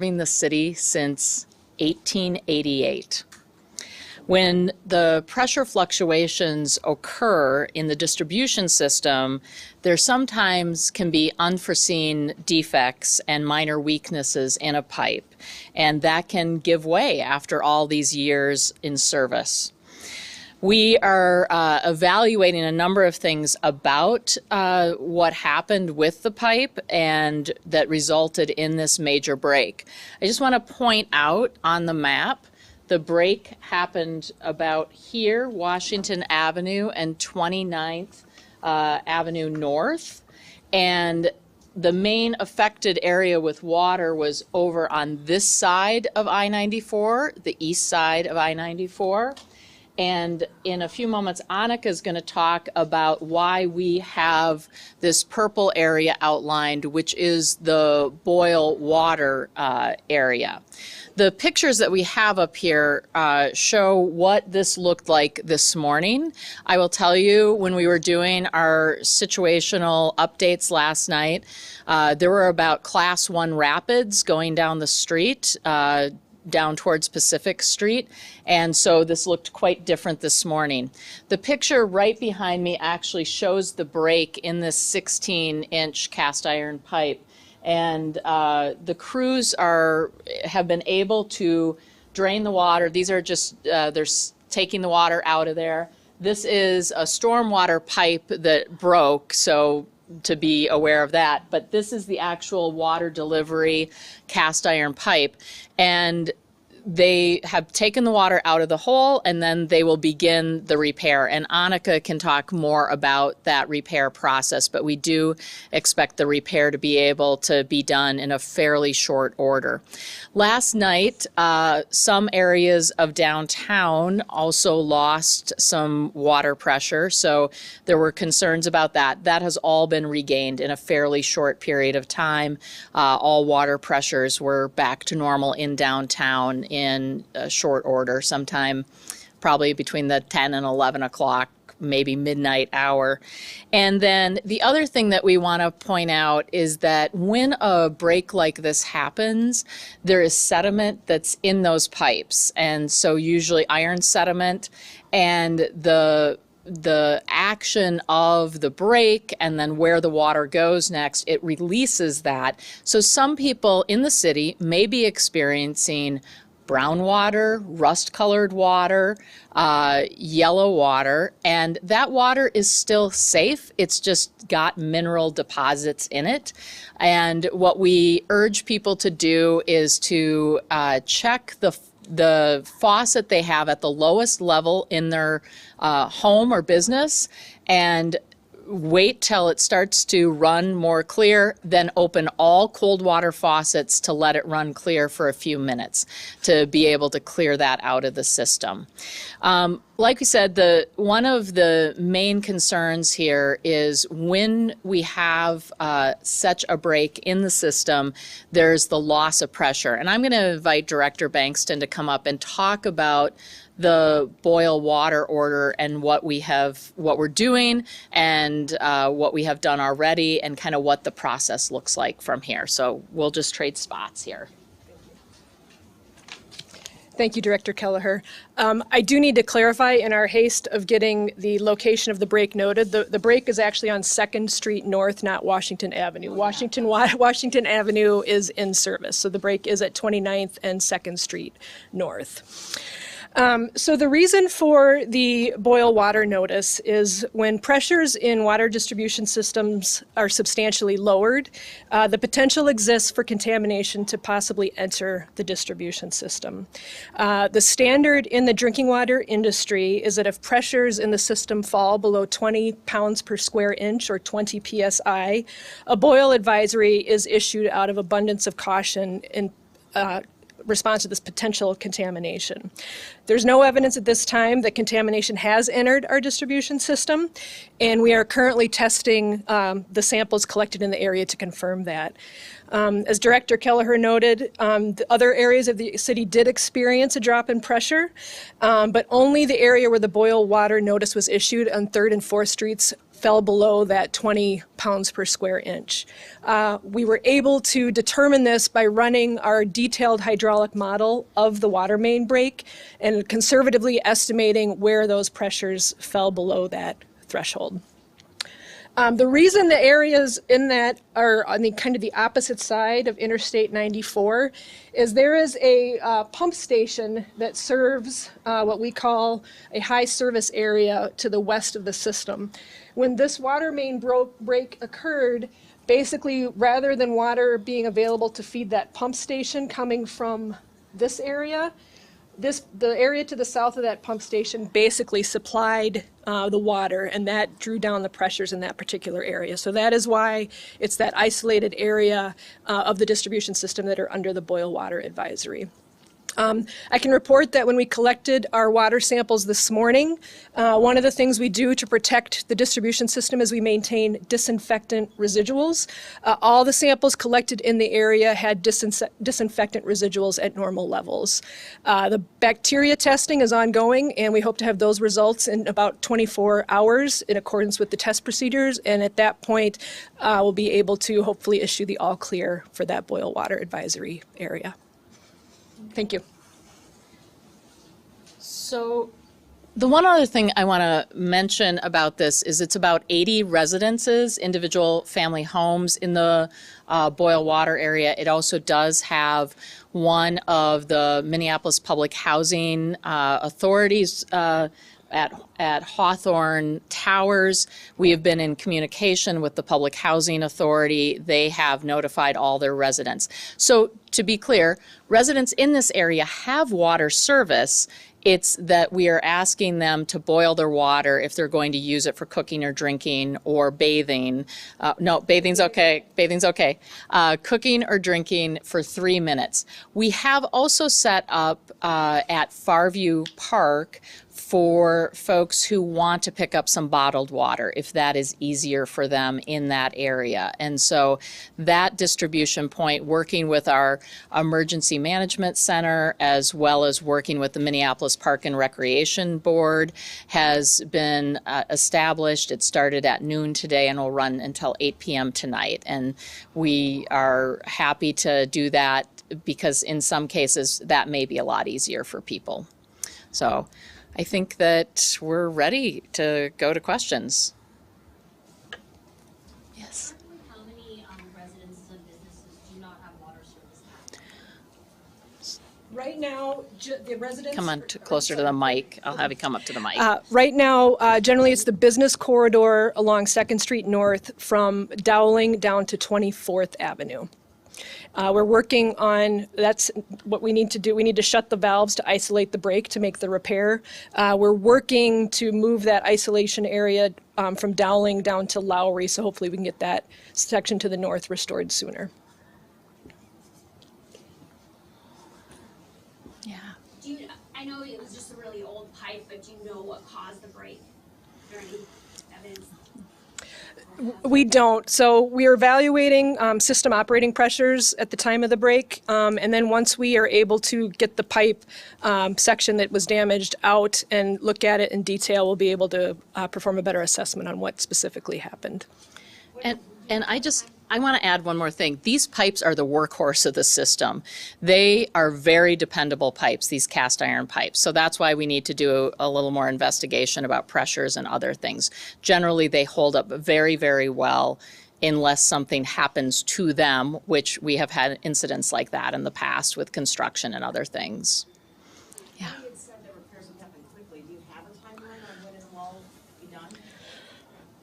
serving the city since 1888. When the pressure fluctuations occur in the distribution system, there sometimes can be unforeseen defects and minor weaknesses in a pipe, and that can give way after all these years in service. We are evaluating a number of things about what happened with the pipe and that resulted in this major break. I just want to point out on the map, the break happened about here, Washington Avenue and 29th Avenue North. And the main affected area with water was over on this side of I-94, the east side of I-94. And in a few moments, Annika is going to talk about why we have this purple area outlined, which is the boil water area. The pictures that we have up here show what this looked like this morning. I will tell you, when we were doing our situational updates last night, there were about Class 1 rapids going down the street, down towards Pacific Street, and so this looked quite different this morning. The picture right behind me actually shows the break in this 16-inch cast iron pipe, and the crews have been able to drain the water. These are just, they're taking the water out of there. This is a stormwater pipe that broke, so to be aware of that, but this is the actual water delivery cast iron pipe, and they have taken the water out of the hole, and then they will begin the repair. And Annika can talk more about that repair process, but we do expect the repair to be able to be done in a fairly short order. Last night, some areas of downtown also lost some water pressure, so there were concerns about that. That has all been regained in a fairly short period of time. All water pressures were back to normal in downtown in a short order, sometime probably between the 10 and 11 o'clock, maybe midnight hour. And then the other thing that we want to point out is that when a break like this happens, there is sediment that's in those pipes, and so usually iron sediment, and the action of the break and then where the water goes next, it releases that. So some people in the city may be experiencing brown water, rust-colored water, yellow water, and that water is still safe. It's just got mineral deposits in it. And what we urge people to do is to check the faucet they have at the lowest level in their home or business, and wait till it starts to run more clear, then open all cold water faucets to let it run clear for a few minutes to be able to clear that out of the system. Like we said, one of the main concerns here is when we have such a break in the system, there's the loss of pressure. And I'm going to invite Director Bankston to come up and talk about the boil water order and what we're doing and what we have done already and kind of what the process looks like from here. So we'll just trade spots here. Thank you, Director Kelleher. I do need to clarify, in our haste of getting the location of the break noted, the break is actually on 2nd Street North, not Washington Avenue. Washington Avenue is in service, so the break is at 29th and 2nd Street North. So the reason for the boil water notice is when pressures in water distribution systems are substantially lowered, the potential exists for contamination to possibly enter the distribution system. The standard in the drinking water industry is that if pressures in the system fall below 20 pounds per square inch or 20 psi, a boil advisory is issued out of abundance of caution in response to this potential contamination. There's no evidence at this time that contamination has entered our distribution system, and we are currently testing the samples collected in the area to confirm that. As Director Kelleher noted, the other areas of the city did experience a drop in pressure, but only the area where the boil water notice was issued on 3rd and 4th Streets fell below that 20 pounds per square inch. We were able to determine this by running our detailed hydraulic model of the water main break and conservatively estimating where those pressures fell below that threshold. The reason the areas in that are on the kind of the opposite side of Interstate 94 is there is a pump station that serves what we call a high service area to the west of the system. When this water main break occurred, basically rather than water being available to feed that pump station coming from this area, the area to the south of that pump station basically supplied the water, and that drew down the pressures in that particular area. So that is why it's that isolated area of the distribution system that are under the boil water advisory. I can report that when we collected our water samples this morning, one of the things we do to protect the distribution system is we maintain disinfectant residuals. All the samples collected in the area had disinfectant residuals at normal levels. The bacteria testing is ongoing, and we hope to have those results in about 24 hours in accordance with the test procedures, and at that point, we'll be able to hopefully issue the all clear for that boil water advisory area. Thank you. So the one other thing I want to mention about this is it's about 80 residences, individual family homes in the boil water area. It also does have one of the Minneapolis Public Housing Authorities at Hawthorne Towers. We have been in communication with the Public Housing Authority. They have notified all their residents. So to be clear, residents in this area have water service. It's that we are asking them to boil their water if they're going to use it for cooking or drinking or bathing. No, bathing's okay. Bathing's okay. Cooking or drinking for 3 minutes. We have also set up at Farview Park for folks who want to pick up some bottled water, if that is easier for them in that area. And so that distribution point, working with our emergency management center, as well as working with the Minneapolis Park and Recreation Board, has been established. It started at noon today and will run until 8 p.m. tonight. And we are happy to do that because in some cases that may be a lot easier for people. So I think that we're ready to go to questions. Yes. How many residences and businesses do not have water service now? Right now, the residents... Come on closer to the mic. I'll have you come up to the mic. Right now, generally it's the business corridor along 2nd Street North from Dowling down to 24th Avenue. We're working on, that's what we need to do. We need to shut the valves to isolate the break to make the repair. We're working to move that isolation area from Dowling down to Lowry, so hopefully we can get that section to the north restored sooner. Yeah. I know it was just a really old pipe, but do you know what caused the break? Is there any evidence? We don't. So we are evaluating system operating pressures at the time of the break, and then once we are able to get the pipe section that was damaged out and look at it in detail, we'll be able to perform a better assessment on what specifically happened. And I want to add one more thing. These pipes are the workhorse of the system. They are very dependable pipes, these cast iron pipes. So that's why we need to do a little more investigation about pressures and other things. Generally, they hold up very, very well unless something happens to them, which we have had incidents like that in the past with construction and other things. Yeah. You had said that repairs would happen quickly. Do you have a timeline on when it'll all be done?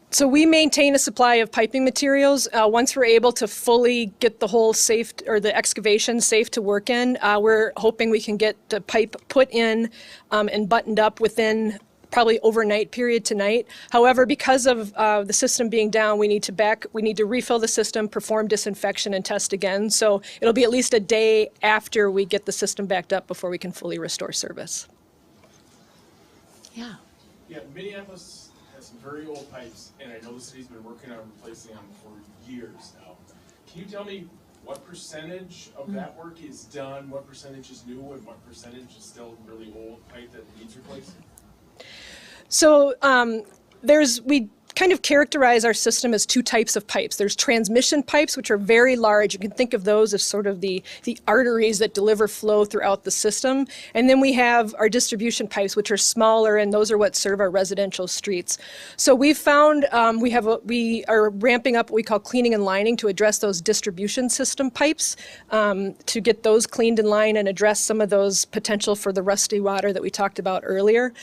So we maintain a supply of piping materials. Once we're able to fully get the whole safe, or the excavation safe to work in, we're hoping we can get the pipe put in and buttoned up within probably overnight period tonight. However, because of the system being down, we need to refill the system, perform disinfection, and test again. So it'll be at least a day after we get the system backed up before we can fully restore service. Yeah. Yeah, Minneapolis has some very old pipes, and I know the city's been working on replacing them for years now. Can you tell me what percentage of that work is done, what percentage is new, and what percentage is still really old pipe that needs replacing? So we kind of characterize our system as two types of pipes. There's transmission pipes, which are very large. You can think of those as sort of the arteries that deliver flow throughout the system. And then we have our distribution pipes, which are smaller, and those are what serve our residential streets. So we've found we are ramping up what we call cleaning and lining to address those distribution system pipes, to get those cleaned in line and address some of those potential for the rusty water that we talked about earlier.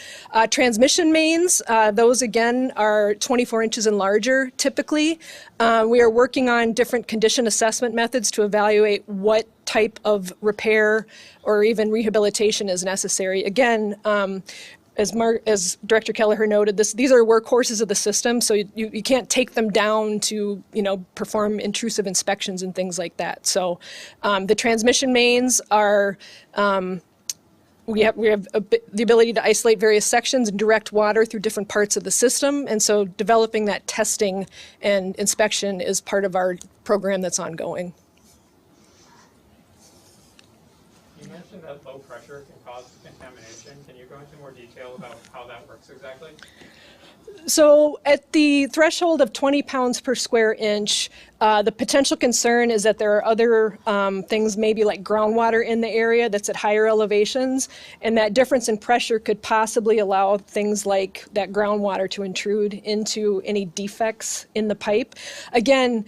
Transmission mains, those again are 24 inches and larger typically. We are working on different condition assessment methods to evaluate what type of repair or even rehabilitation is necessary. Again, as Director Kelleher noted, these are workhorses of the system, so you can't take them down to perform intrusive inspections and things like that. So the transmission mains are. We have the ability to isolate various sections and direct water through different parts of the system, and so developing that testing and inspection is part of our program that's ongoing. You mentioned that low pressure can cause contamination. Can you go into more detail about how that works exactly? So at the threshold of 20 pounds per square inch, the potential concern is that there are other things, maybe like groundwater in the area that's at higher elevations, and that difference in pressure could possibly allow things like that groundwater to intrude into any defects in the pipe. Again,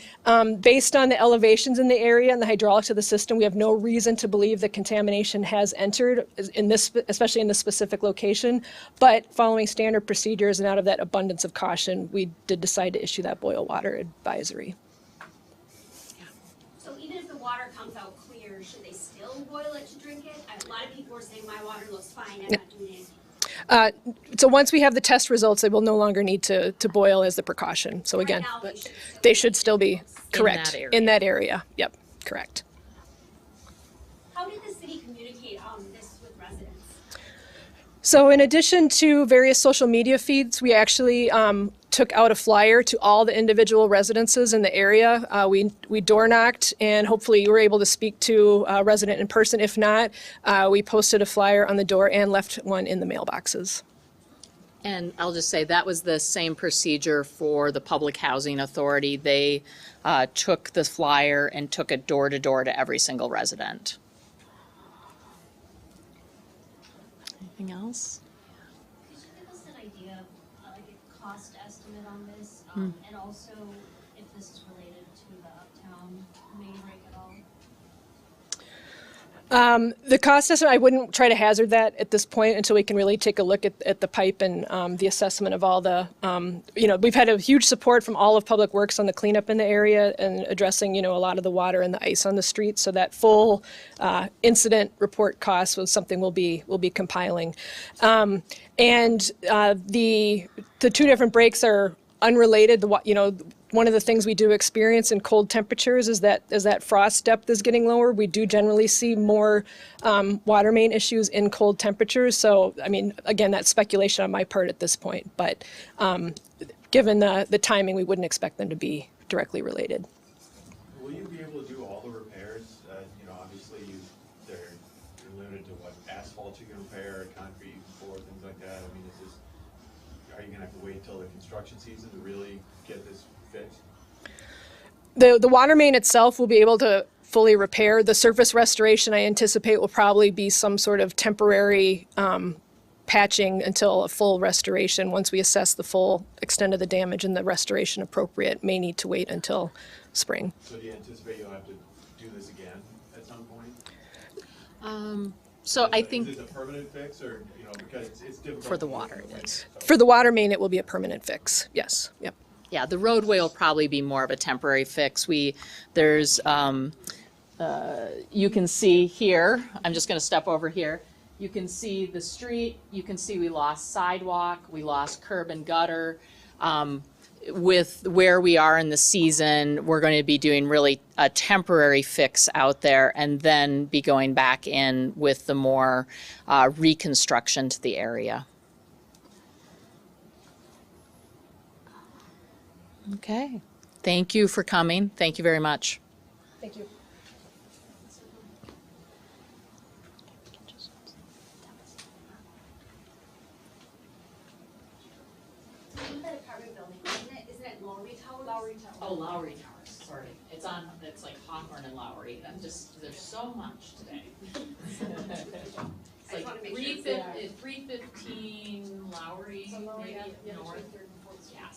based on the elevations in the area and the hydraulics of the system, we have no reason to believe that contamination has entered in this, especially in this specific location. But following standard procedures and out of that abundance of caution, we did decide to issue that boil water advisory. So even if the water comes out clear, should they still boil it to drink it? A lot of people are saying my water looks fine, I'm not doing anything. So once we have the test results, they will no longer need to boil as the precaution. So again, Right now, they should still be correct that area. in that area. Yep, correct. How did the city communicate this with residents? So in addition to various social media feeds, we actually took out a flyer to all the individual residences in the area. We door knocked, and hopefully you were able to speak to a resident in person. If not, we posted a flyer on the door and left one in the mailboxes. And I'll just say that was the same procedure for the Public Housing Authority. They took the flyer and took it door to door to every single resident. Anything else? Could you give us an idea of like a cost estimate on this, and also if this is related to the uptown main break at all? The cost estimate, I wouldn't try to hazard that at this point until we can really take a look at the pipe and the assessment of all the, we've had a huge support from all of Public Works on the cleanup in the area and addressing, a lot of the water and the ice on the street. So that full incident report cost was something we'll be compiling. And the two different breaks are unrelated. One of the things we do experience in cold temperatures is that as that frost depth is getting lower, we do generally see more water main issues in cold temperatures. So, again, that's speculation on my part at this point. But given the timing, we wouldn't expect them to be directly related. Will you be able to do all the repairs? Obviously you're limited to what asphalt you can repair, concrete you can pour, things like that. Are you going to have to wait until the construction season to really get this fixed? The water main itself will be able to fully repair. The surface restoration I anticipate will probably be some sort of temporary patching until a full restoration. Once we assess the full extent of the damage and the restoration appropriate, may need to wait until spring. So do you anticipate you'll have to do this again at some point? So I think Is it a permanent fix, or, because it's difficult? for the to do water, in the it is. winter, For the water main, it will be a permanent fix. Yes. Yep. Yeah, the roadway will probably be more of a temporary fix. You can see here, I'm just going to step over here. You can see the street, you can see we lost sidewalk, we lost curb and gutter. With where we are in the season, we're going to be doing really a temporary fix out there and then be going back in with the more reconstruction to the area. Okay. Thank you for coming. Thank you very much. Thank you. In the apartment building, isn't it Lowry Towers? Lowry Tower. Oh, Lowry Towers, sorry. It's like Hawthorne and Lowry. There's so much today. It's I just like wanna make sure it's 315 Lowry, So Lowry, maybe yeah, between north. Third and Fourth Street. Yeah.